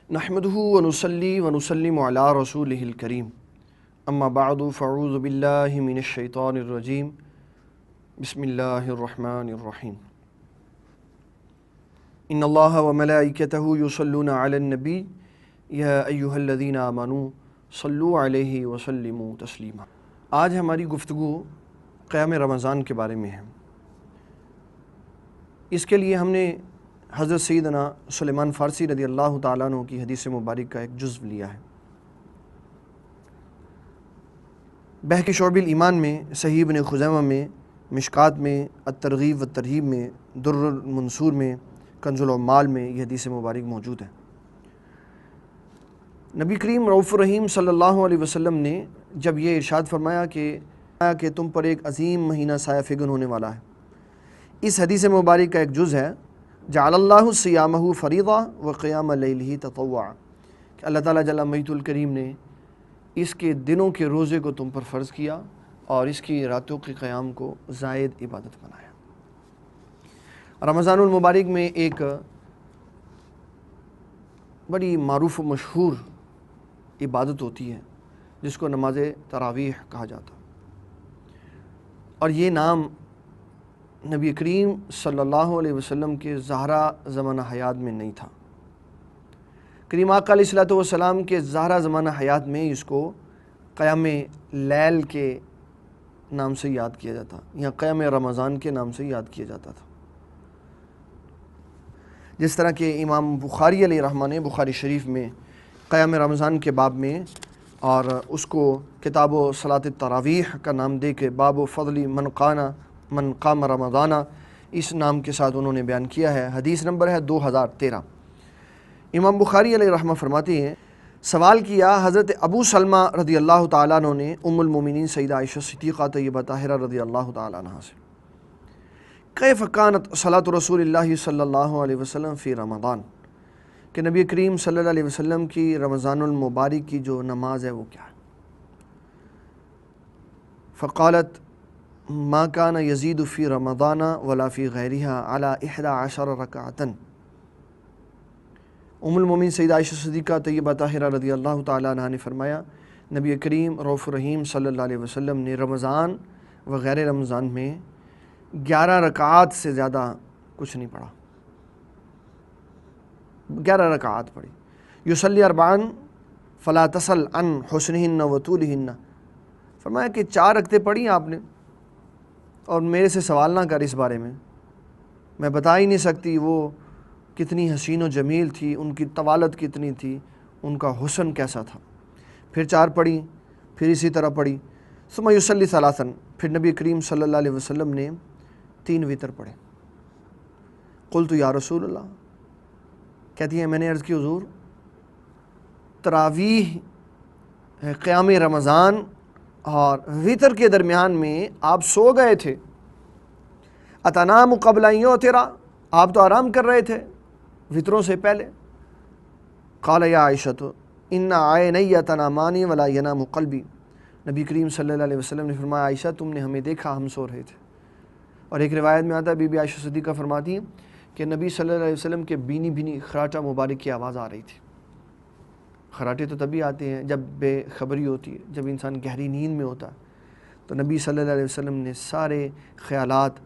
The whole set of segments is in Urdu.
نحمده ونصلي ونسلم على رسوله الكريم اما بعد فاعوذ بالله من الشیطان الرجیم بسم اللہ الرحمن الرحیم ان اللہ وملائکته یصلون علی النبی یا ایھا الذین آمنوا صلوا علیہ وسلموا تسلیما۔ آج ہماری گفتگو قیام رمضان کے بارے میں ہے۔ اس کے لیے ہم نے حضرت سیدنا سلیمان فارسی رضی اللہ تعالیٰ عنہ کی حدیث مبارک کا ایک جزو لیا ہے۔ بحق شعب الایمان میں، صحیح ابن خزیمہ میں، مشکات میں، الترغیب والترہیب میں، در المنصور میں، کنز العمال میں یہ حدیث مبارک موجود ہے۔ نبی کریم رؤوف الرحیم صلی اللہ علیہ وسلم نے جب یہ ارشاد فرمایا کہ تم پر ایک عظیم مہینہ سایہ فگن ہونے والا ہے، اس حدیث مبارک کا ایک جز ہے جعل اللہ صیامہ فریضہ وقیام لیلہ تطوعا، کہ اللہ تعالیٰ جل مجدہ الکریم نے اس کے دنوں کے روزے کو تم پر فرض کیا اور اس کی راتوں کے قیام کو زائد عبادت بنایا۔ رمضان المبارک میں ایک بڑی معروف و مشہور عبادت ہوتی ہے جس کو نماز تراویح کہا جاتا، اور یہ نام نبی کریم صلی اللہ علیہ وسلم کے ظاہرہ زمانہ حیات میں نہیں تھا۔ کریم آقا علیہ الصلوۃ والسلام کے ظاہرہ زمانہ حیات میں اس کو قیام لیل کے نام سے یاد کیا جاتا یا قیام رمضان کے نام سے یاد کیا جاتا تھا۔ جس طرح کہ امام بخاری علیہ رحمہ نے بخاری شریف میں قیام رمضان کے باب میں اور اس کو کتاب و صلاۃ التراویح کا نام دے کے باب و فضل من قام رمضان اس نام کے ساتھ انہوں نے بیان کیا ہے۔ حدیث نمبر ہے 2013۔ امام بخاری علیہ رحمہ فرماتے ہیں، سوال کیا حضرت ابو سلمہ رضی اللہ تعالیٰ عنہ نے ام المومنین سیدہ عائشہ صدیقہ طیبہ طاہرہ رضی اللہ تعالیٰ عنہ سے، کیف کانت صلاۃ رسول اللہ صلی اللہ علیہ وسلم فی رمضان، کہ نبی کریم صلی اللہ علیہ وسلم کی رمضان المبارک کی جو نماز ہے وہ کیا ہے؟ فقالت ما کان یزید فی رمضان ولا فی غیرہا علی 11 رکعۃ۔ ام المومنین سیدہ عائشہ صدیقہ طیبہ طاہرہ رضی اللہ تعالیٰ عنہ نے فرمایا، نبی کریم رؤوف الرحیم صلی اللہ علیہ وسلم نے رمضان و غیر رمضان میں 11 رکعات سے زیادہ کچھ نہیں پڑھا، 11 رکعات پڑھی۔ یصلی 4 فلا تسل عن حسنہن و طولہن، فرمایا کہ 4 رکعتیں پڑھی آپ نے اور میرے سے سوال نہ کر اس بارے میں بتا ہی نہیں سکتی وہ کتنی حسین و جمیل تھی، ان کی طوالت کتنی تھی، ان کا حسن کیسا تھا۔ پھر 4 پڑھی، پھر اسی طرح پڑھی۔ ثم یصلی 3، پھر نبی کریم صلی اللہ علیہ وسلم نے 3 وتر پڑھے۔ قلت یا رسول اللہ، کہتی ہیں میں نے عرض کی حضور تراویح قیام رمضان اور وتر کے درمیان میں آپ سو گئے تھے، اتنام قبل ان یوتر، آپ تو آرام کر رہے تھے وتروں سے پہلے۔ قال یا عائشہ ان عینی تنامان ولا ینام قلبی، نبی کریم صلی اللہ علیہ وسلم نے فرمایا عائشہ تم نے ہمیں دیکھا ہم سو رہے تھے۔ اور ایک روایت میں آتا ہے بی بی عائشہ صدیقہ فرماتی ہیں کہ نبی صلی اللہ علیہ وسلم کے بینی بینی خراٹہ مبارک کی آواز آ رہی تھی۔ خراٹے تو تبھی آتے ہیں جب بے خبری ہوتی ہے، جب انسان گہری نیند میں ہوتا ہے، تو نبی صلی اللہ علیہ وسلم نے سارے خیالات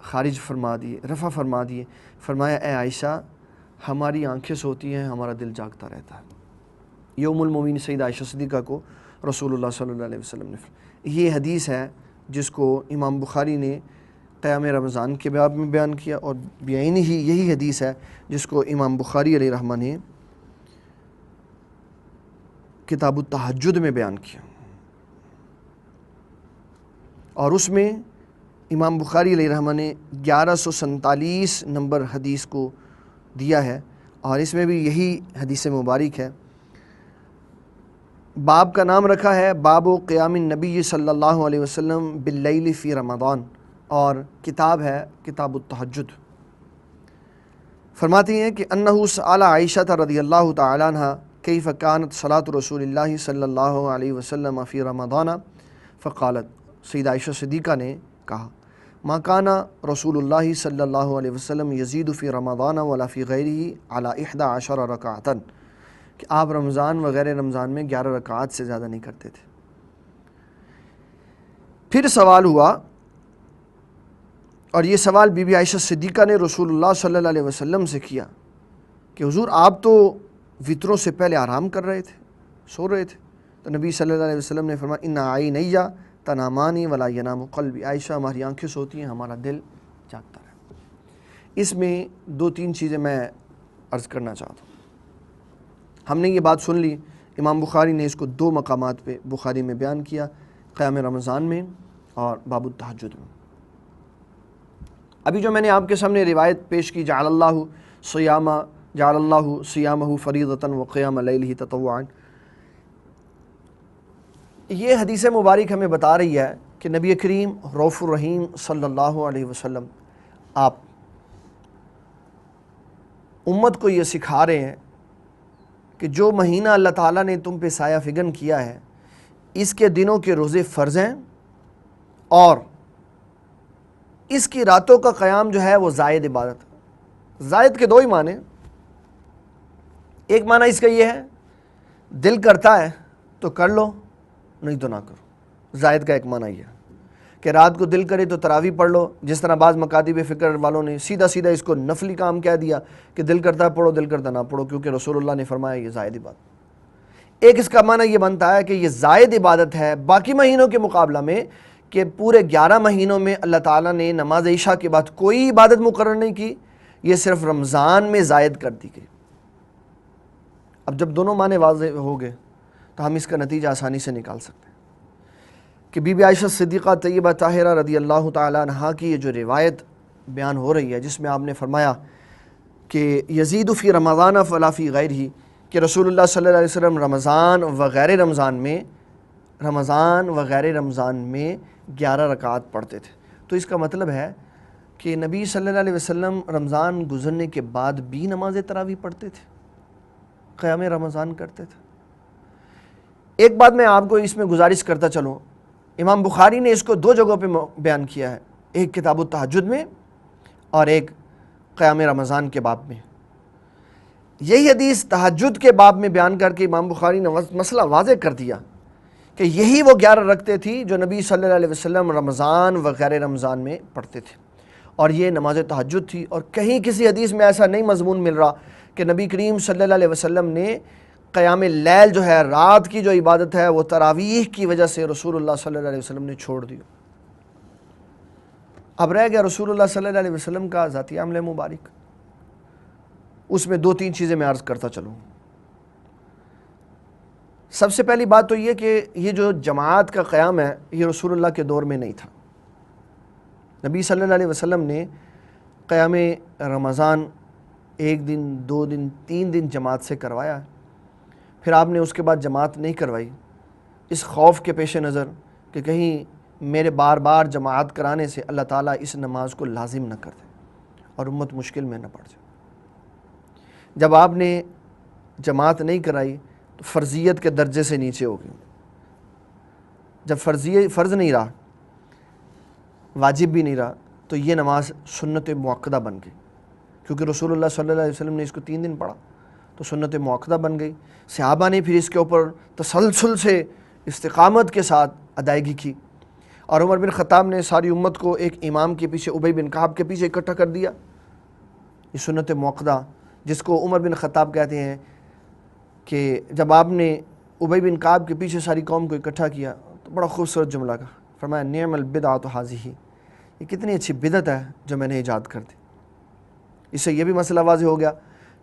خارج فرما دیے، رفع فرما دیے، فرمایا اے عائشہ ہماری آنکھیں سوتی ہیں، ہمارا دل جاگتا رہتا ہے۔ یہ ام المومنین سیدہ عائشہ صدیقہ کو رسول اللہ صلی اللہ علیہ وسلم نے یہ حدیث ہے جس کو امام بخاری نے قیام رمضان کے باب میں بیان کیا، اور بعینہ ہی یہی حدیث ہے جس کو امام بخاری علیہ رحمہ نے کتاب التہجد میں بیان کیا، اور اس میں امام بخاری علیہ رحمہ نے 1147 نمبر حدیث کو دیا ہے، اور اس میں بھی یہی حدیث مبارک ہے۔ باب کا نام رکھا ہے باب قیام النبی صلی اللہ علیہ وسلم باللیل فی رمضان، اور کتاب ہے کتاب التہجد۔ فرماتی ہیں کہ انہ سأل عائشہ رضی اللہ تعالیٰ عنہ کیف کانت صلاۃ رسول اللہ صلی اللہ علیہ وسلم فی رمضان، فقالت، سیدہ عائشہ صدیقہ نے کہا ما کانا رسول اللہ صلی اللہ علیہ وسلم یزید فی رمضان ولا فی غیرہ علی 11 رکعتا، کہ آپ رمضان وغیرہ رمضان میں 11 رکعات سے زیادہ نہیں کرتے تھے۔ پھر سوال ہوا، اور یہ سوال بی بی عائشہ صدیقہ نے رسول اللہ صلی اللہ علیہ وسلم سے کیا کہ حضور آپ تو وطروں سے پہلے آرام کر رہے تھے، سو رہے تھے، تو نبی صلی اللہ علیہ وسلم نے فرمایا ان عینی تنامانی ولا ینام قلبی، عائشہ ہماری آنکھیں سوتی ہیں، ہمارا دل جاگتا رہتا ہے۔ اس میں 2-3 چیزیں میں عرض کرنا چاہتا ہوں۔ ہم نے یہ بات سن لی، امام بخاری نے اس کو 2 مقامات پہ بخاری میں بیان کیا، قیام رمضان میں اور باب التہجد میں۔ ابھی جو میں نے آپ کے سامنے روایت پیش کی، جعل اللہ صیامہ فریضۃ وقیام لیلہ تطوعا، یہ حدیث مبارک ہمیں بتا رہی ہے کہ نبی کریم رؤوف الرحیم صلی اللہ علیہ وسلم آپ امت کو یہ سکھا رہے ہیں کہ جو مہینہ اللہ تعالیٰ نے تم پہ سایہ فگن کیا ہے، اس کے دنوں کے روزے فرض ہیں، اور اس کی راتوں کا قیام جو ہے وہ زائد عبادت ہے۔ زائد کے 2 ہی معنی، ایک معنی اس کا یہ ہے دل کرتا ہے تو کر لو، نہیں تو نہ کرو۔ زائد کا ایک معنی یہ ہے کہ رات کو دل کرے تو تراویح پڑھ لو، جس طرح بعض مکاتب فکر والوں نے سیدھا اس کو نفلی کام کہہ دیا کہ دل کرتا ہے پڑھو، دل کرتا نہ پڑھو، کیونکہ رسول اللہ نے فرمایا یہ زائد عبادت۔ ایک اس کا معنی یہ بنتا ہے کہ یہ زائد عبادت ہے باقی مہینوں کے مقابلہ میں، کہ پورے 11 مہینوں میں اللہ تعالیٰ نے نماز عشاء کے بعد کوئی عبادت مقرر نہیں کی، یہ صرف رمضان میں زائد کر دی گئی۔ اب جب دونوں معنی واضح ہو گئے تو ہم اس کا نتیجہ آسانی سے نکال سکتے ہیں کہ بی بی عائشہ صدیقہ طیبہ طاہرہ رضی اللہ تعالیٰ عنہا کی یہ جو روایت بیان ہو رہی ہے، جس میں آپ نے فرمایا کہ یزید فی رمضان فلا فی غیرہ، کہ رسول اللہ صلی اللہ علیہ وسلم رمضان وغیر رمضان میں 11 رکعات پڑھتے تھے، تو اس کا مطلب ہے کہ نبی صلی اللہ علیہ وسلم رمضان گزرنے کے بعد بھی نماز تراویح پڑھتے تھے، قیام رمضان کرتے تھے۔ ایک بات میں آپ کو اس میں گزارش کرتا چلوں، امام بخاری نے اس کو 2 جگہوں پہ بیان کیا ہے، ایک کتاب التہجد میں اور ایک قیام رمضان کے باب میں۔ یہی حدیث تہجد کے باب میں بیان کر کے امام بخاری نے مسئلہ واضح کر دیا کہ یہی وہ 11 رکعتیں تھی جو نبی صلی اللہ علیہ وسلم رمضان وغیر رمضان میں پڑھتے تھے، اور یہ نماز تہجد تھی۔ اور کہیں کسی حدیث میں ایسا نہیں مضمون مل رہا کہ نبی کریم صلی اللہ علیہ وسلم نے قیام لیل جو ہے، رات کی جو عبادت ہے، وہ تراویح کی وجہ سے رسول اللہ صلی اللہ علیہ وسلم نے چھوڑ دی۔ اب رہ گیا رسول اللہ صلی اللہ علیہ وسلم کا ذاتی عمل مبارک، اس میں 2-3 چیزیں میں عرض کرتا چلوں۔ سب سے پہلی بات تو یہ کہ یہ جو جماعت کا قیام ہے، یہ رسول اللہ کے دور میں نہیں تھا۔ نبی صلی اللہ علیہ وسلم نے قیام رمضان 1 دن، 2 دن، 3 دن جماعت سے کروایا، پھر آپ نے اس کے بعد جماعت نہیں کروائی، اس خوف کے پیش نظر کہ کہیں میرے بار بار جماعت کرانے سے اللہ تعالیٰ اس نماز کو لازم نہ کر دے اور امت مشکل میں نہ پڑ جائے۔ جب آپ نے جماعت نہیں کرائی تو فرضیت کے درجے سے نیچے ہو گئی۔ جب فرض نہیں رہا، واجب بھی نہیں رہا، تو یہ نماز سنت مؤکدہ بن گئی، کیونکہ رسول اللہ صلی اللہ علیہ وسلم نے اس کو 3 دن پڑھا تو سنت مؤکدہ بن گئی۔ صحابہ نے پھر اس کے اوپر تسلسل سے استقامت کے ساتھ ادائیگی کی، اور عمر بن خطاب نے ساری امت کو ایک امام کے پیچھے، ابی بن کعب کے پیچھے اکٹھا کر دیا۔ یہ سنت مؤکدہ جس کو عمر بن خطاب کہتے ہیں کہ جب آپ نے ابی بن کعب کے پیچھے ساری قوم کو اکٹھا کیا تو بڑا خوبصورت جملہ کہا، فرمایا نعم البدعۃ ھذہ، یہ کتنی اچھی بدعت ہے جو میں نے ایجاد کر دی۔ اس سے یہ بھی مسئلہ واضح ہو گیا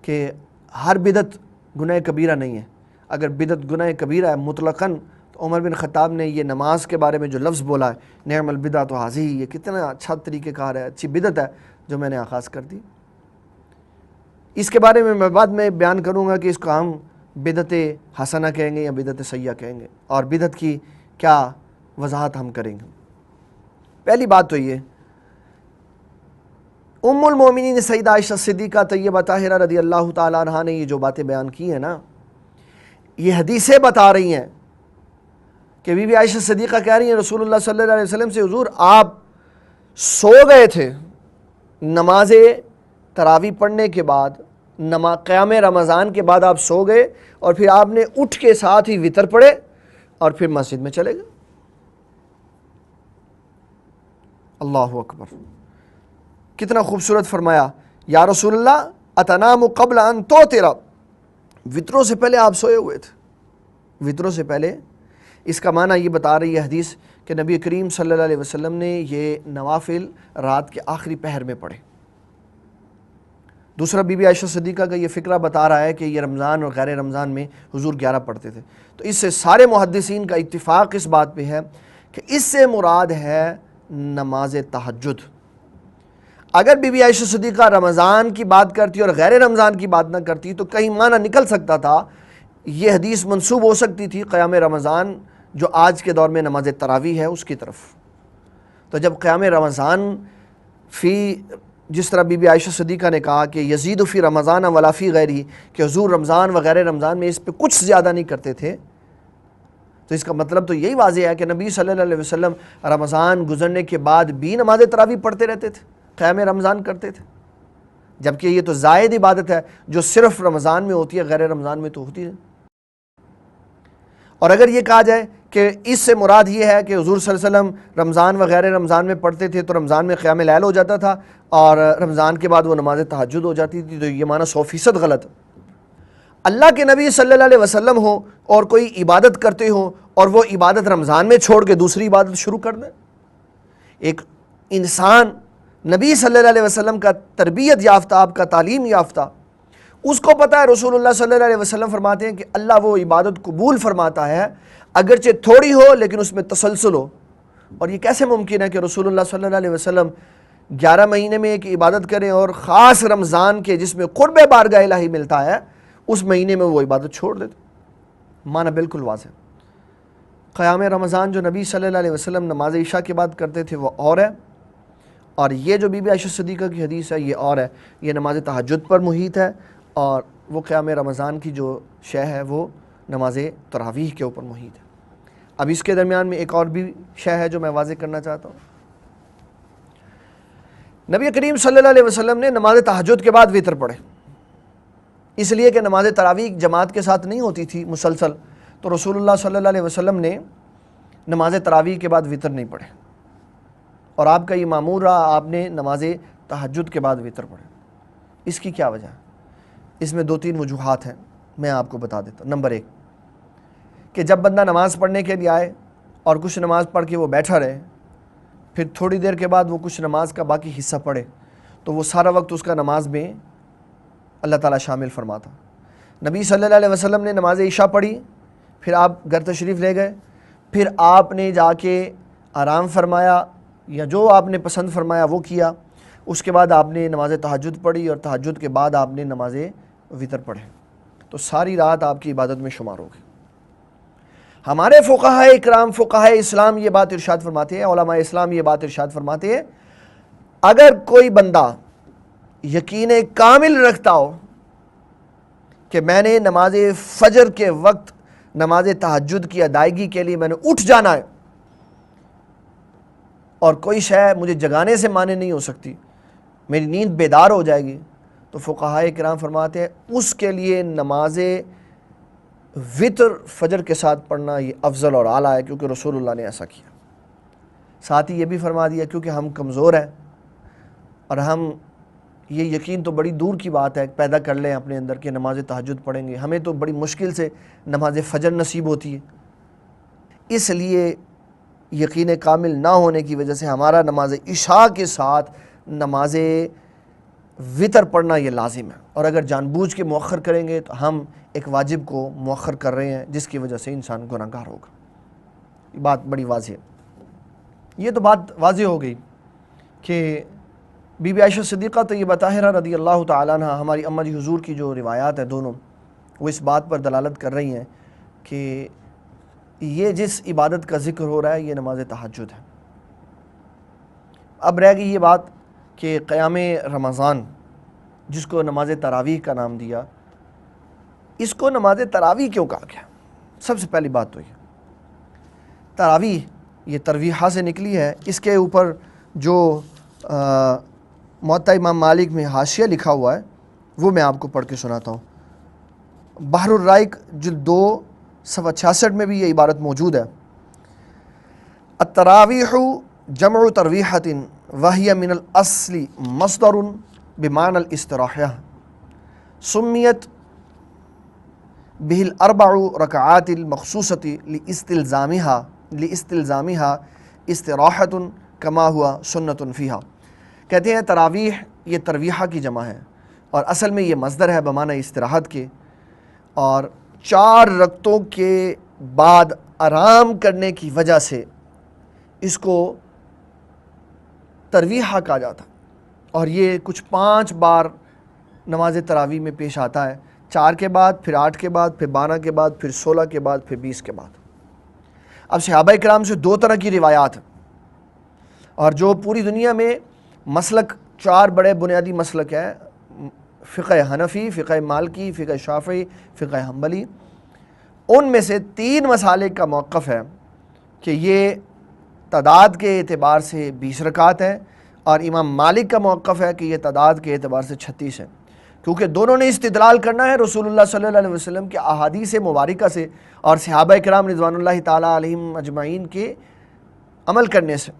کہ ہر بدعت گناہ کبیرہ نہیں ہے۔ اگر بدعت گناہ کبیرہ ہے مطلقاً، تو عمر بن خطاب نے یہ نماز کے بارے میں جو لفظ بولا ہے نعم البدعۃ ھذہ، یہ کتنا اچھا طریقہ کار ہے، اچھی بدعت ہے جو میں نے آغاز کر دی۔ اس کے بارے میں بعد میں بیان کروں گا کہ اس کو ہم بدعت حسنہ کہیں گے یا بدعت سیئہ کہیں گے، اور بدعت کی کیا وضاحت ہم کریں گے۔ پہلی بات تو یہ، ام المومنین سیدہ عائشہ صدیقہ طیبہ طاہرہ رضی اللہ تعالیٰ عنہا نے یہ جو باتیں بیان کی ہیں نا، یہ حدیثیں بتا رہی ہیں کہ بی بی عائشہ صدیقہ کہہ رہی ہیں رسول اللہ صلی اللہ علیہ وسلم سے، حضور آپ سو گئے تھے نماز تراویح پڑھنے کے بعد، قیام رمضان کے بعد آپ سو گئے اور پھر آپ نے اٹھ کے ساتھ ہی وطر پڑھے اور پھر مسجد میں چلے گئے۔ اللہ اکبر، کتنا خوبصورت فرمایا، یا رسول اللہ اتنام قبل ان توتر، وطروں سے پہلے آپ سوئے ہوئے تھے، وطروں سے پہلے۔ اس کا معنی یہ بتا رہی ہے حدیث کہ نبی کریم صلی اللہ علیہ وسلم نے یہ نوافل رات کے آخری پہر میں پڑھے۔ دوسرا بی بی عائشہ صدیقہ کا یہ فقرہ بتا رہا ہے کہ یہ رمضان اور غیر رمضان میں حضور 11 پڑھتے تھے۔ تو اس سے سارے محدثین کا اتفاق اس بات پہ ہے کہ اس سے مراد ہے نماز تہجد۔ اگر بی بی عائشہ صدیقہ رمضان کی بات کرتی اور غیر رمضان کی بات نہ کرتی تو کہیں معنی نکل سکتا تھا، یہ حدیث منسوب ہو سکتی تھی قیام رمضان جو آج کے دور میں نماز تراویح ہے اس کی طرف۔ تو جب قیام رمضان جس طرح بی بی عائشہ صدیقہ نے کہا کہ یزید فی رمضان ولا فی غیرہ، کہ حضور رمضان و غیر رمضان میں اس پہ کچھ زیادہ نہیں کرتے تھے، تو اس کا مطلب تو یہی واضح ہے کہ نبی صلی اللہ علیہ وسلم رمضان گزرنے کے بعد بھی نماز تراویح پڑھتے رہتے تھے، قیام رمضان کرتے تھے، جبکہ یہ تو زائد عبادت ہے جو صرف رمضان میں ہوتی ہے، غیر رمضان میں تو ہوتی ہے۔ اور اگر یہ کہا جائے کہ اس سے مراد یہ ہے کہ حضور صلی اللہ علیہ وسلم رمضان و غیر رمضان میں پڑھتے تھے تو رمضان میں قیام لیل ہو جاتا تھا اور رمضان کے بعد وہ نماز تہجد ہو جاتی تھی، تو یہ معنی 100% غلط۔ اللہ کے نبی صلی اللہ علیہ وسلم ہو اور کوئی عبادت کرتے ہو اور وہ عبادت رمضان میں چھوڑ کے دوسری عبادت شروع کر دیں۔ ایک انسان نبی صلی اللہ علیہ وسلم کا تربیت یافتہ، آپ کا تعلیم یافتہ، اس کو پتہ ہے رسول اللہ صلی اللہ علیہ وسلم فرماتے ہیں کہ اللہ وہ عبادت قبول فرماتا ہے اگرچہ تھوڑی ہو لیکن اس میں تسلسل ہو۔ اور یہ کیسے ممکن ہے کہ رسول اللہ صلی اللہ علیہ وسلم 11 مہینے میں ایک عبادت کریں اور خاص رمضان کے جس میں قرب بارگاہ الہی ملتا ہے اس مہینے میں وہ عبادت چھوڑ دیتے؟ معنی بالکل واضح۔ قیام رمضان جو نبی صلی اللہ علیہ وسلم نماز عشاء کے بعد کرتے تھے وہ اور ہے، اور یہ جو بی بی عائشہ صدیقہ کی حدیث ہے یہ اور ہے، یہ نماز تہجد پر محیط ہے، اور وہ قیام رمضان کی جو شے ہے وہ نماز تراویح کے اوپر محیط ہے۔ اب اس کے درمیان میں ایک اور بھی شے ہے جو میں واضح کرنا چاہتا ہوں۔ نبی کریم صلی اللہ علیہ وسلم نے نماز تہجد کے بعد وطر پڑھے، اس لیے کہ نماز تراویح جماعت کے ساتھ نہیں ہوتی تھی مسلسل، تو رسول اللہ صلی اللہ علیہ وسلم نے نماز تراویح کے بعد وطر نہیں پڑھے، اور آپ کا یہ معمول رہا، آپ نے نماز تہجد کے بعد وطر پڑھے۔ اس کی کیا وجہ ہے؟ اس میں 2-3 وجوہات ہیں، میں آپ کو بتا دیتا ہوں۔ نمبر 1 کہ جب بندہ نماز پڑھنے کے لیے آئے اور کچھ نماز پڑھ کے وہ بیٹھا رہے، پھر تھوڑی دیر کے بعد وہ کچھ نماز کا باقی حصہ پڑھے، تو وہ سارا وقت اس کا نماز میں اللہ تعالیٰ شامل فرماتا۔ نبی صلی اللہ علیہ وسلم نے نماز عشاء پڑھی، پھر آپ گھر تشریف لے گئے، پھر آپ نے جا کے آرام فرمایا یا جو آپ نے پسند فرمایا وہ کیا، اس کے بعد آپ نے نماز تہجد پڑھی اور تہجد کے بعد آپ نے نماز وطر پڑھے، تو ساری رات آپ کی عبادت میں شمار ہوگی۔ ہمارے فقہاء اکرام، فقہاء اسلام یہ بات ارشاد فرماتے ہیں، علماء اسلام یہ بات ارشاد فرماتے ہیں، اگر کوئی بندہ یقین کامل رکھتا ہو کہ میں نے نماز فجر کے وقت نماز تہجد کی ادائیگی کے لیے میں نے اٹھ جانا ہے اور کوئی شے مجھے جگانے سے مانے نہیں ہو سکتی، میری نیند بیدار ہو جائے گی، تو فقہاء کرام فرماتے ہیں اس کے لیے نماز وطر فجر کے ساتھ پڑھنا یہ افضل اور اعلیٰ ہے، کیونکہ رسول اللہ نے ایسا کیا۔ ساتھ ہی یہ بھی فرما دیا کیونکہ ہم کمزور ہیں اور ہم یہ یقین تو بڑی دور کی بات ہے پیدا کر لیں اپنے اندر کہ نماز تہجد پڑھیں گے، ہمیں تو بڑی مشکل سے نماز فجر نصیب ہوتی ہے، اس لیے یقین کامل نہ ہونے کی وجہ سے ہمارا نماز عشاء کے ساتھ نماز وطر پڑھنا یہ لازم ہے، اور اگر جان بوجھ کے مؤخر کریں گے تو ہم ایک واجب کو مؤخر کر رہے ہیں جس کی وجہ سے انسان گناہ گار ہوگا۔ یہ بات بڑی واضح ہے۔ یہ تو بات واضح ہو گئی کہ بی بی عائشہ صدیقہ طیبہ طاہرہ رضی اللہ تعالیٰ عنہ، ہماری اماں جی حضور کی جو روایات ہیں دونوں، وہ اس بات پر دلالت کر رہی ہیں کہ یہ جس عبادت کا ذکر ہو رہا ہے یہ نماز تہجد ہے۔ اب رہ گئی یہ بات کہ قیام رمضان جس کو نماز تراویح کا نام دیا، اس کو نماز تراویح کیوں کہا گیا؟ سب سے پہلی بات تو یہ تراویح یہ ترویحہ سے نکلی ہے، اس کے اوپر جو موطا امام مالک میں حاشیہ لکھا ہوا ہے وہ میں آپ کو پڑھ کے سناتا ہوں۔ بحر الرائق جلد 2 صفحہ 66 میں بھی یہ عبارت موجود ہے۔ التراویح جمع ترویحۃ وہی من الاصل مصدر بمعنى الاستراحہ سمیت به الاربع رکعات المخصوصۃ لاستلزامها استراحۃ کما ہوا سنت فیہا۔ کہتے ہیں تراویح یہ ترویحہ کی جمع ہے اور اصل میں یہ مصدر ہے بمعنی استراحت کے، اور 4 رکعتوں کے بعد آرام کرنے کی وجہ سے اس کو ترویحہ کہا جاتا، اور یہ کچھ 5 بار نماز تراویح میں پیش آتا ہے، 4 کے بعد، پھر 8 کے بعد، پھر 12 کے بعد، پھر 16 کے بعد، پھر 20 کے بعد۔ اب صحابہ کرام سے 2 طرح کی روایات ہیں، اور جو پوری دنیا میں مسلک 4 بڑے بنیادی مسلک ہیں، فقہ حنفی، فقہ مالکی، فقہ شافعی، فقہ حنبلی، ان میں سے 3 مسالک کا موقف ہے کہ یہ تعداد کے اعتبار سے 20 رکعت ہے، اور امام مالک کا موقف ہے کہ یہ تعداد کے اعتبار سے 36 ہے، کیونکہ دونوں نے استدلال کرنا ہے رسول اللہ صلی اللہ علیہ وسلم کے احادیث مبارکہ سے اور صحابہ کرام رضوان اللہ تعالیٰ علیہم اجمعین کے عمل کرنے سے۔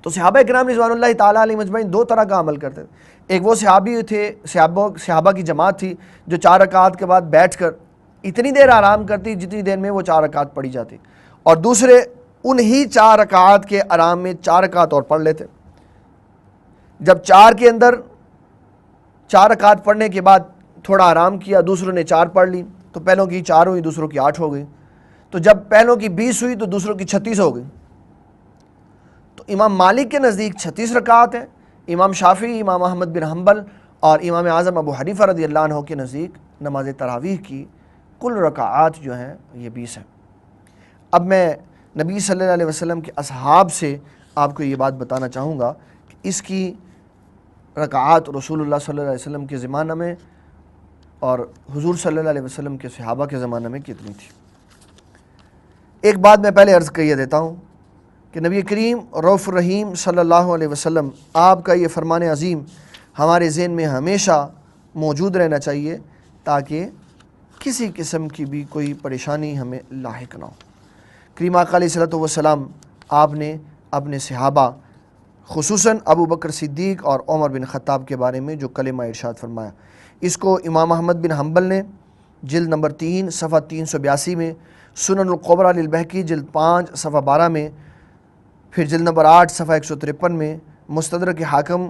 تو صحابہ کرام رضوان اللہ تعالیٰ علیہم اجمعین 2 طرح کا عمل کرتے تھے۔ ایک وہ صحابی تھے، صحابہ کی جماعت تھی جو 4 رکعت کے بعد بیٹھ کر اتنی دیر آرام کرتی جتنی دیر میں وہ 4 رکعت پڑھی جاتی، اور دوسرے انہی 4 رکعت کے آرام میں 4 رکعت اور پڑھ لیتے۔ جب 4 کے اندر 4 رکعت پڑھنے کے بعد تھوڑا آرام کیا، دوسروں نے 4 پڑھ لی، تو پہلوں کی 4 ہوئی، دوسروں کی 8 ہو گئی، تو جب پہلوں کی 20 ہوئی تو دوسروں کی 36 ہو گئی۔ تو امام مالک کے نزدیک 36 رکعت ہیں، امام شافعی، امام احمد بن حنبل اور امام اعظم ابو حنیفہ رضی اللہ عنہ کے نزدیک نماز تراویح کی کل رکعات جو ہیں یہ 20 ہیں۔ اب میں نبی صلی اللہ علیہ وسلم کے اصحاب سے آپ کو یہ بات بتانا چاہوں گا کہ اس کی رکعات رسول اللہ صلی اللہ علیہ وسلم کے زمانہ میں اور حضور صلی اللہ علیہ وسلم کے صحابہ کے زمانہ میں کتنی تھی۔ ایک بات میں پہلے عرض کیے دیتا ہوں کہ نبی کریم رؤوف الرحیم صلی اللہ علیہ وسلم آپ کا یہ فرمان عظیم ہمارے ذہن میں ہمیشہ موجود رہنا چاہیے تاکہ کسی قسم کی بھی کوئی پریشانی ہمیں لاحق نہ ہو۔ کریم آقا علیہ الصلوۃ والسلام آپ نے اپنے صحابہ خصوصاً ابو بکر صدیق اور عمر بن خطاب کے بارے میں جو کلمہ ارشاد فرمایا، اس کو امام احمد بن حنبل نے جلد نمبر 3 صفحہ 382 میں، سنن القبریٰ للبہقی جلد 5 صفحہ 12 میں، پھر جلد نمبر 8 صفحہ 153 میں، مستدرک حاکم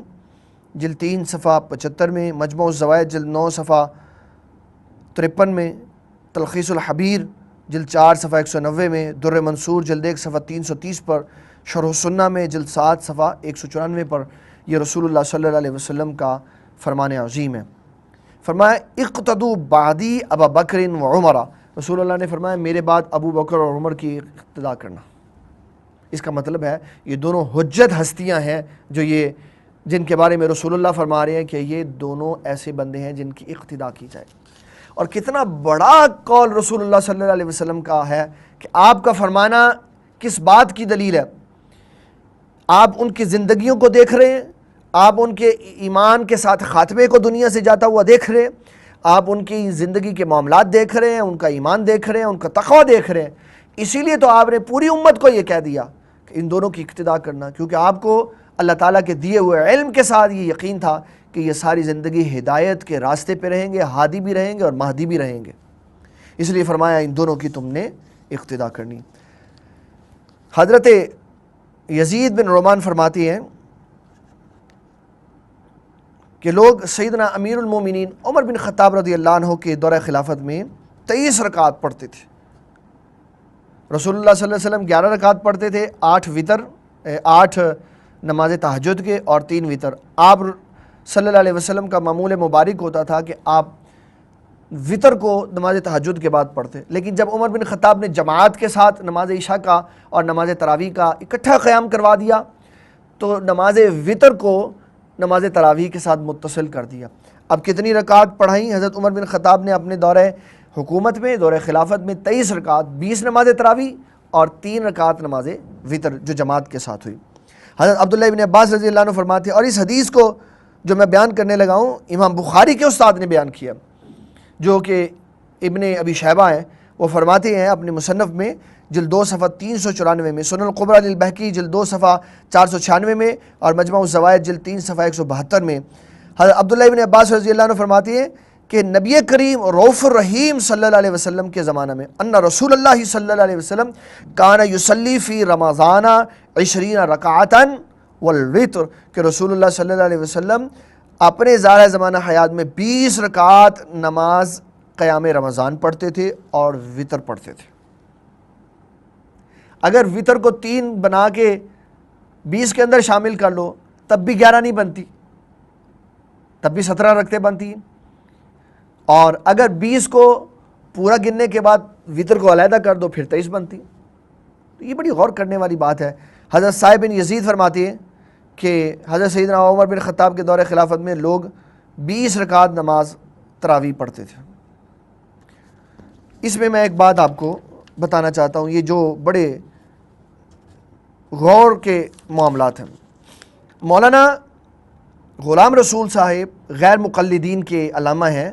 جلد 3 صفحہ 75 میں، مجموع الزوائد جلد 9 صفحہ 53 میں، تلخیص الحبیر جلد 4 صفحہ 190 میں، در منصور جلد 1 صفحہ 330 پر، شرح السنہ میں جلد 7 صفحہ 194 پر یہ رسول اللہ صلی اللہ علیہ وسلم کا فرمان عظیم ہے۔ فرمایا اقتدوا بعدی ابا بکر و عمر، رسول اللہ نے فرمایا میرے بعد ابو بکر اور عمر کی اقتدا کرنا۔ اس کا مطلب ہے یہ دونوں حجت ہستیاں ہیں جو جن کے بارے میں رسول اللہ فرما رہے ہیں کہ یہ دونوں ایسے بندے ہیں جن کی اقتدا کی جائے۔ اور کتنا بڑا قول رسول اللہ صلی اللہ علیہ وسلم کا ہے کہ آپ کا فرمانا کس بات کی دلیل ہے؟ آپ ان کی زندگیوں کو دیکھ رہے ہیں، آپ ان کے ایمان کے ساتھ خاتمے کو دنیا سے جاتا ہوا دیکھ رہے ہیں، آپ ان کی زندگی کے معاملات دیکھ رہے ہیں، ان کا ایمان دیکھ رہے ہیں، ان کا تقویٰ دیکھ رہے ہیں۔ اسی لیے تو آپ نے پوری امت کو یہ کہہ دیا کہ ان دونوں کی اقتدا کرنا، کیونکہ آپ کو اللہ تعالیٰ کے دیے ہوئے علم کے ساتھ یہ یقین تھا کہ یہ ساری زندگی ہدایت کے راستے پہ رہیں گے، ہادی بھی رہیں گے اور مہدی بھی رہیں گے، اس لیے فرمایا ان دونوں کی تم نے اقتدا کرنی۔ حضرت یزید بن رومان فرماتی ہیں کہ لوگ سیدنا امیر المومنین عمر بن خطاب رضی اللہ عنہ کے دورہ خلافت میں 23 رکعت پڑھتے تھے، رسول اللہ صلی اللہ علیہ وسلم 11 رکعت پڑھتے تھے، 8 نماز تہجد کے اور 3 وطر۔ آپ صلی اللہ علیہ وسلم کا معمول مبارک ہوتا تھا کہ آپ وطر کو نماز تہجد کے بعد پڑھتے، لیکن جب عمر بن خطاب نے جماعت کے ساتھ نماز عشاء کا اور نماز تراویح کا اکٹھا قیام کروا دیا تو نماز وطر کو نماز تراویح کے ساتھ متصل کر دیا۔ اب کتنی رکعت پڑھائیں حضرت عمر بن خطاب نے اپنے دورہ حکومت میں، دورہ خلافت میں؟ 23 رکعت، 20 نماز تراویح اور 3 رکعت نماز وطر جو جماعت کے ساتھ ہوئی۔ حضرت عبداللہ ابن عباس رضی اللہ عنہ فرماتے ہیں، اور اس حدیث کو جو میں بیان کرنے لگا ہوں امام بخاری کے استاد نے بیان کیا، جو کہ ابن ابی شیبہ ہیں، وہ فرماتے ہیں اپنے مصنف میں جلد 2 صفحہ 394 میں، سنن القبریٰ للبہقی جلد 2 صفحہ 496 میں، اور مجمع الزوائد جلد 3 صفحہ 172 میں، حضرت عبداللہ ابن عباس رضی اللہ عنہ فرماتے ہیں کہ نبی کریم رؤوف الرحیم صلی اللہ علیہ وسلم کے زمانہ میں ان رسول اللہ صلی اللہ علیہ وسلم کان یصلی فی رمضان 20 رکعتا والوتر، کہ رسول اللہ صلی اللہ علیہ وسلم اپنے ظاہر زمانہ حیات میں 20 رکعات نماز قیام رمضان پڑھتے تھے اور وتر پڑھتے تھے۔ اگر وتر کو 3 بنا کے 20 کے اندر شامل کر لو تب بھی 11 نہیں بنتی، تب بھی 17 رکعتیں بنتی ہیں، اور اگر 20 کو پورا گننے کے بعد وتر کو علیحدہ کر دو پھر 23 بنتی۔ تو یہ بڑی غور کرنے والی بات ہے۔ حضرت صاحب بن یزید فرماتے ہیں کہ حضرت سیدنا عمر بن خطاب کے دور خلافت میں لوگ 20 رکعت نماز تراویح پڑھتے تھے۔ اس میں ایک بات آپ کو بتانا چاہتا ہوں، یہ جو بڑے غور کے معاملات ہیں۔ مولانا غلام رسول صاحب غیر مقلدین کے علامہ ہیں،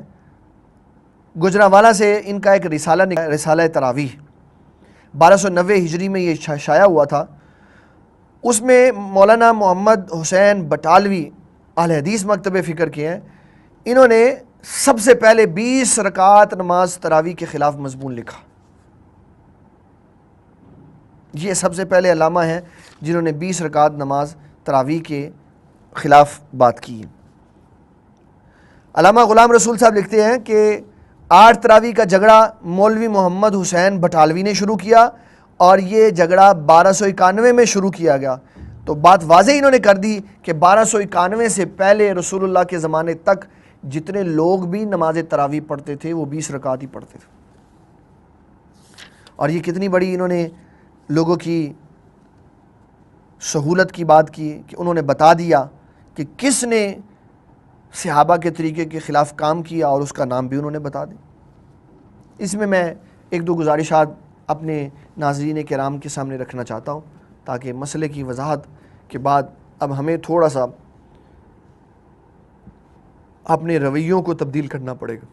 گجرانوالہ سے ان کا ایک رسالہ تراویح 1290 ہجری میں یہ شائع ہوا تھا۔ اس میں مولانا محمد حسین بٹالوی اہل حدیث مکتب فکر کے ہیں، انہوں نے سب سے پہلے 20 رکعت نماز تراویح کے خلاف مضمون لکھا۔ یہ سب سے پہلے علامہ ہیں جنہوں نے 20 رکعت نماز تراویح کے خلاف بات کی۔ علامہ غلام رسول صاحب لکھتے ہیں کہ 8 تراویح کا جھگڑا مولوی محمد حسین بٹالوی نے شروع کیا، اور یہ جھگڑا 1291 میں شروع کیا گیا۔ تو بات واضح انہوں نے کر دی کہ 1291 سے پہلے رسول اللہ کے زمانے تک جتنے لوگ بھی نماز تراویح پڑھتے تھے وہ 20 رکعت ہی پڑھتے تھے۔ اور یہ کتنی بڑی انہوں نے لوگوں کی سہولت کی بات کی کہ انہوں نے بتا دیا کہ کس نے صحابہ کے طریقے کے خلاف کام کیا، اور اس کا نام بھی انہوں نے بتا دی۔ اس میں 1-2 گزارشات اپنے ناظرین کرام کے سامنے رکھنا چاہتا ہوں تاکہ مسئلے کی وضاحت کے بعد اب ہمیں تھوڑا سا اپنے رویوں کو تبدیل کرنا پڑے گا۔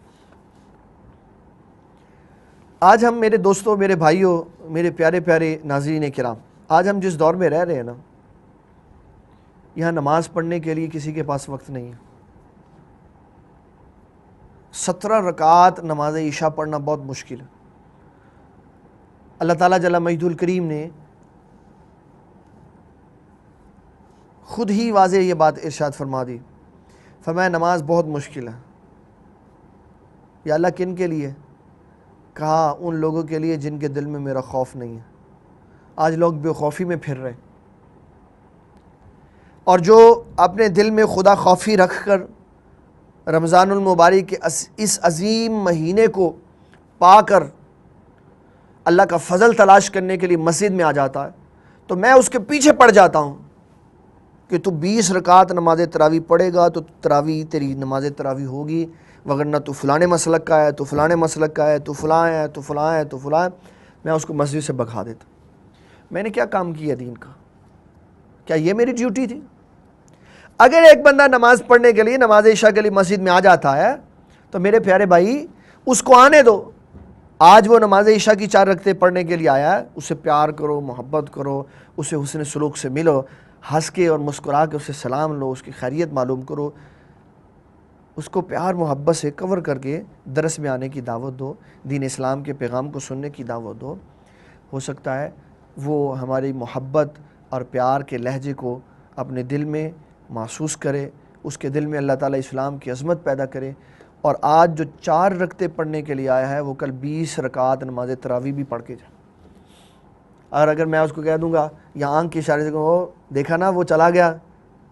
آج ہم میرے دوستوں، میرے بھائیوں، میرے پیارے پیارے ناظرین کرام، آج ہم جس دور میں رہ رہے ہیں نا، یہاں نماز پڑھنے کے لیے کسی کے پاس وقت نہیں ہے۔ 17 رکعات نماز عشاء پڑھنا بہت مشکل ہے۔ اللہ تعالیٰ جل مجدہ الکریم نے خود ہی واضح یہ بات ارشاد فرما دی، فرمایا نماز بہت مشکل ہے۔ یا اللہ کن کے لیے؟ کہا ان لوگوں کے لیے جن کے دل میں میرا خوف نہیں ہے۔ آج لوگ بے خوفی میں پھر رہے، اور جو اپنے دل میں خدا خوفی رکھ کر رمضان المبارک کے اس عظیم مہینے کو پا کر اللہ کا فضل تلاش کرنے کے لیے مسجد میں آ جاتا ہے، تو میں اس کے پیچھے پڑ جاتا ہوں کہ تو 20 رکعت نماز تراویح پڑھے گا تو تراویح تیری نماز تراویح ہوگی، وگرنہ تو فلانے مسلک کا ہے، تو فلانے مسلک کا ہے، تو فلاں ہے، تو فلاں ہے، تو فلاں ہے۔ میں اس کو مسجد سے بھگا دیتا۔ میں نے کیا کام کیا دین کا؟ کیا یہ میری ڈیوٹی تھی؟ اگر ایک بندہ نماز پڑھنے کے لیے، نماز عشاء کے لیے مسجد میں آ جاتا ہے تو میرے پیارے بھائی اس کو آنے دو۔ آج وہ نماز عشاء کی 4 رکعتیں پڑھنے کے لیے آیا ہے، اسے پیار کرو، محبت کرو، اسے حسن سلوک سے ملو، ہنس کے اور مسکرا کے اسے سلام لو، اس کی خیریت معلوم کرو، اس کو پیار محبت سے کور کر کے درس میں آنے کی دعوت دو، دین اسلام کے پیغام کو سننے کی دعوت دو۔ ہو سکتا ہے وہ ہماری محبت اور پیار کے لہجے کو اپنے دل میں محسوس کرے، اس کے دل میں اللہ تعالیٰ اسلام کی عظمت پیدا کرے، اور آج جو 4 رکعتیں پڑھنے کے لیے آیا ہے وہ کل 20 رکعت نماز تراویح بھی پڑھ کے جائے۔ اور اگر میں اس کو کہہ دوں گا یا آنکھ کے اشارے سے کہوں دیکھا نا وہ چلا گیا،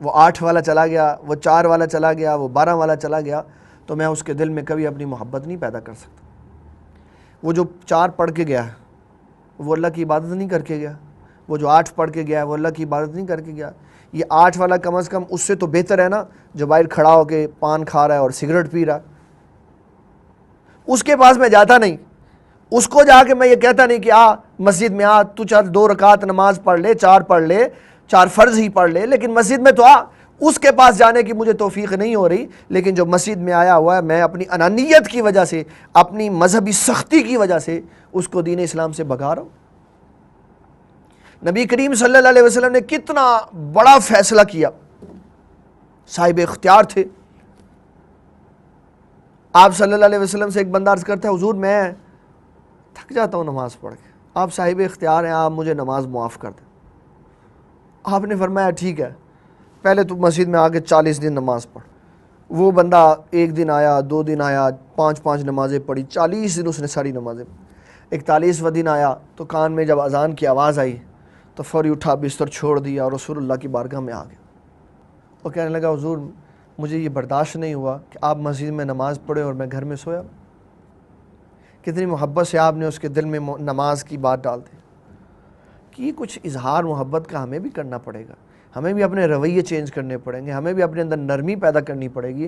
وہ 8 والا چلا گیا، وہ 4 والا چلا گیا، وہ 12 والا چلا گیا، تو میں اس کے دل میں کبھی اپنی محبت نہیں پیدا کر سکتا۔ وہ جو 4 پڑھ کے گیا وہ اللہ کی عبادت نہیں کر کے گیا، وہ جو 8 پڑھ کے گیا وہ اللہ کی عبادت نہیں کر کے گیا۔ یہ 8 والا کم از کم اس سے تو بہتر ہے نا جو باہر کھڑا ہو کے پان کھا رہا ہے اور سگریٹ پی رہا ہے۔ اس کے پاس میں جاتا نہیں، اس کو جا کے میں یہ کہتا نہیں کہ مسجد میں تو چل 2 رکعت نماز پڑھ لے، 4 پڑھ لے، 4 فرض ہی پڑھ لے، لیکن مسجد میں تو آ۔ اس کے پاس جانے کی مجھے توفیق نہیں ہو رہی، لیکن جو مسجد میں آیا ہوا ہے، میں اپنی انانیت کی وجہ سے، اپنی مذہبی سختی کی وجہ سے اس کو دین اسلام سے بھگا رہا ہوں۔ نبی کریم صلی اللہ علیہ وسلم نے کتنا بڑا فیصلہ کیا، صاحب اختیار تھے۔ آپ صلی اللہ علیہ وسلم سے ایک بندہ عرض کرتا ہے، حضور میں تھک جاتا ہوں نماز پڑھ کے، آپ صاحب اختیار ہیں، آپ مجھے نماز معاف کر دیں۔ آپ نے فرمایا ٹھیک ہے، پہلے تو مسجد میں آ کے 40 دن نماز پڑھ۔ وہ بندہ ایک دن آیا، 2 دن آیا، 5 نمازیں پڑھی، 40 دن اس نے ساری نمازیں پڑھی۔ 41واں دن آیا تو کان میں جب اذان کی آواز آئی تو فوری اٹھا، بستر چھوڑ دیا اور رسول اللہ کی بارگاہ میں آ گیا۔ وہ کہنے لگا، حضور مجھے یہ برداشت نہیں ہوا کہ آپ مسجد میں نماز پڑھے اور میں گھر میں سویا۔ کتنی محبت سے آپ نے اس کے دل میں نماز کی بات ڈال دی کہ یہ کچھ اظہار محبت کا ہمیں بھی کرنا پڑے گا، ہمیں بھی اپنے رویے چینج کرنے پڑیں گے، ہمیں بھی اپنے اندر نرمی پیدا کرنی پڑے گی،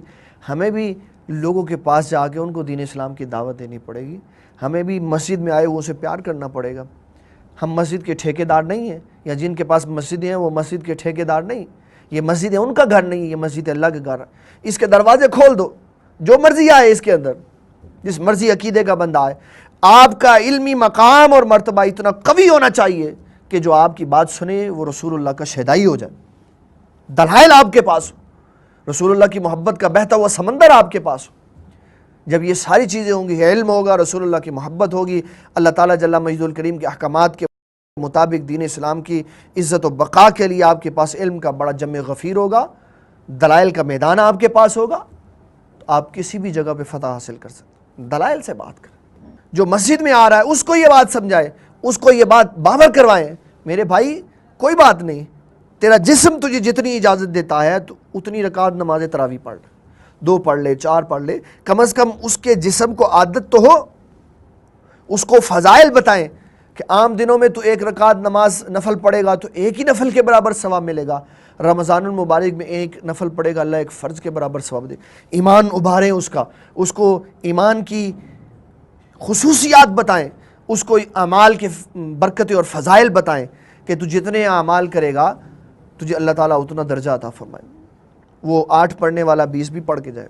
ہمیں بھی لوگوں کے پاس جا کے ان کو دین اسلام کی دعوت دینی پڑے گی، ہمیں بھی مسجد میں آئے ہوئے سے پیار کرنا پڑے گا۔ ہم مسجد کے ٹھیکیدار نہیں ہیں، یا جن کے پاس مسجدیں ہیں وہ مسجد کے ٹھیکیدار نہیں۔ یہ مسجد ہے ان کا گھر نہیں، یہ مسجد اللہ کا گھر ہے۔ اس کے دروازے کھول دو، جو مرضی آئے اس کے اندر، جس مرضی عقیدے کا بندہ آئے۔ آپ کا علمی مقام اور مرتبہ اتنا قوی ہونا چاہیے کہ جو آپ کی بات سنے وہ رسول اللہ کا شہدائی ہو جائے، دلائل آپ کے پاس ہو، رسول اللہ کی محبت کا بہتا ہوا سمندر آپ کے پاس ہو۔ جب یہ ساری چیزیں ہوں گی، علم ہوگا، رسول اللہ کی محبت ہوگی، اللہ تعالیٰ جل مجدہ الکریم کے احکامات کے مطابق دین اسلام کی عزت و بقا کے لیے آپ کے پاس علم کا بڑا جمع غفیر ہوگا، دلائل کا میدان آپ کے پاس ہوگا، تو آپ کسی بھی جگہ پہ فتح حاصل کر سکتے ہیں۔ دلائل سے بات کریں، جو مسجد میں آ رہا ہے اس کو یہ بات سمجھائے، اس کو یہ بات باور کروائیں، میرے بھائی کوئی بات نہیں، تیرا جسم تجھے جتنی اجازت دیتا ہے تو اتنی رکعت نماز تراویح پڑھ لے، 2 پڑھ لے، 4 پڑھ لے، کم از کم اس کے جسم کو عادت تو ہو۔ اس کو فضائل بتائیں کہ عام دنوں میں تو 1 رکعت نماز نفل پڑھے گا تو 1 ہی نفل کے برابر ثواب ملے گا، رمضان المبارک میں 1 نفل پڑھے گا اللہ 1 فرض کے برابر ثواب دے۔ ایمان ابھاریں اس کو ایمان کی خصوصیات بتائیں، اس کو اعمال کے برکتیں اور فضائل بتائیں کہ تو جتنے اعمال کرے گا تجھے اللہ تعالیٰ اتنا درجہ عطا فرمائے۔ وہ 8 پڑھنے والا 20 بھی پڑھ کے جائے۔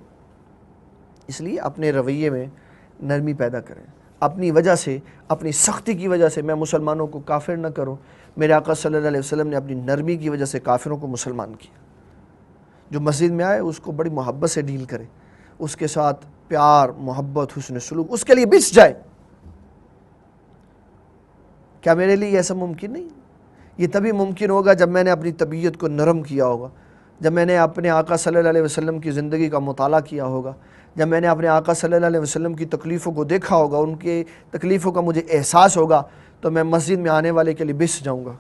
اس لیے اپنے رویے میں نرمی پیدا کریں۔ اپنی وجہ سے، اپنی سختی کی وجہ سے میں مسلمانوں کو کافر نہ کروں۔ میرے آقا صلی اللہ علیہ وسلم نے اپنی نرمی کی وجہ سے کافروں کو مسلمان کیا۔ جو مسجد میں آئے اس کو بڑی محبت سے ڈیل کرے، اس کے ساتھ پیار، محبت، حسن سلوک، اس کے لیے بچ جائے۔ کیا میرے لیے ایسا ممکن نہیں؟ یہ تبھی ممکن ہوگا جب میں نے اپنی طبیعت کو نرم کیا ہوگا، جب میں نے اپنے آقا صلی اللہ علیہ وسلم کی زندگی کا مطالعہ کیا ہوگا، جب میں نے اپنے آقا صلی اللہ علیہ وسلم کی تکلیفوں کو دیکھا ہوگا، ان کی تکلیفوں کا مجھے احساس ہوگا، تو میں مسجد میں آنے والے کے لیے بس جاؤں گا۔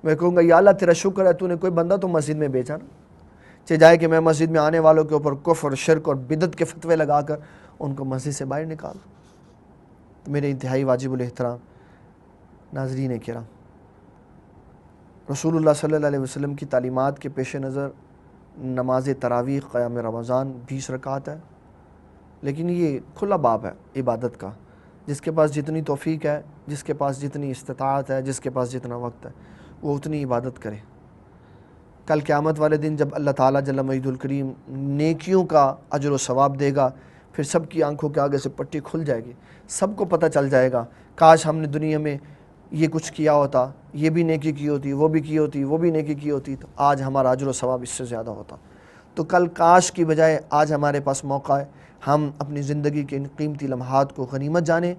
میں کہوں گا یا اللہ تیرا شکر ہے تو نے کوئی بندہ تو مسجد میں بھیجا نا، چاہے جائے کہ میں مسجد میں آنے والوں کے اوپر کفر، شرک اور بدعت کے فتوے لگا کر ان کو مسجد سے باہر نکال۔ تو میرے انتہائی واجب الاحترام ناظرین کرام، رسول اللہ صلی اللہ علیہ وسلم کی تعلیمات کے پیش نظر نماز تراویح قیام رمضان 20 رکعت ہے، لیکن یہ کھلا باب ہے عبادت کا۔ جس کے پاس جتنی توفیق ہے، جس کے پاس جتنی استطاعت ہے، جس کے پاس جتنا وقت ہے، وہ اتنی عبادت کرے۔ کل قیامت والے دن جب اللہ تعالیٰ جل مجدہ الکریم نیکیوں کا اجر و ثواب دے گا، پھر سب کی آنکھوں کے آگے سے پٹی کھل جائے گی، سب کو پتہ چل جائے گا کاش ہم نے دنیا میں یہ کچھ کیا ہوتا، یہ بھی نیکی کی ہوتی، وہ بھی کی ہوتی، وہ بھی نیکی کی ہوتی، تو آج ہمارا اجر و ثواب اس سے زیادہ ہوتا۔ تو کل کاش کی بجائے آج ہمارے پاس موقع ہے، ہم اپنی زندگی کے ان قیمتی لمحات کو غنیمت جانیں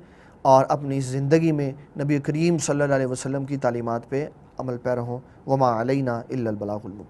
اور اپنی زندگی میں نبی کریم صلی اللہ علیہ وسلم کی تعلیمات پہ عمل پیرا ہوں۔ وما علینا الا البلاغ المبین۔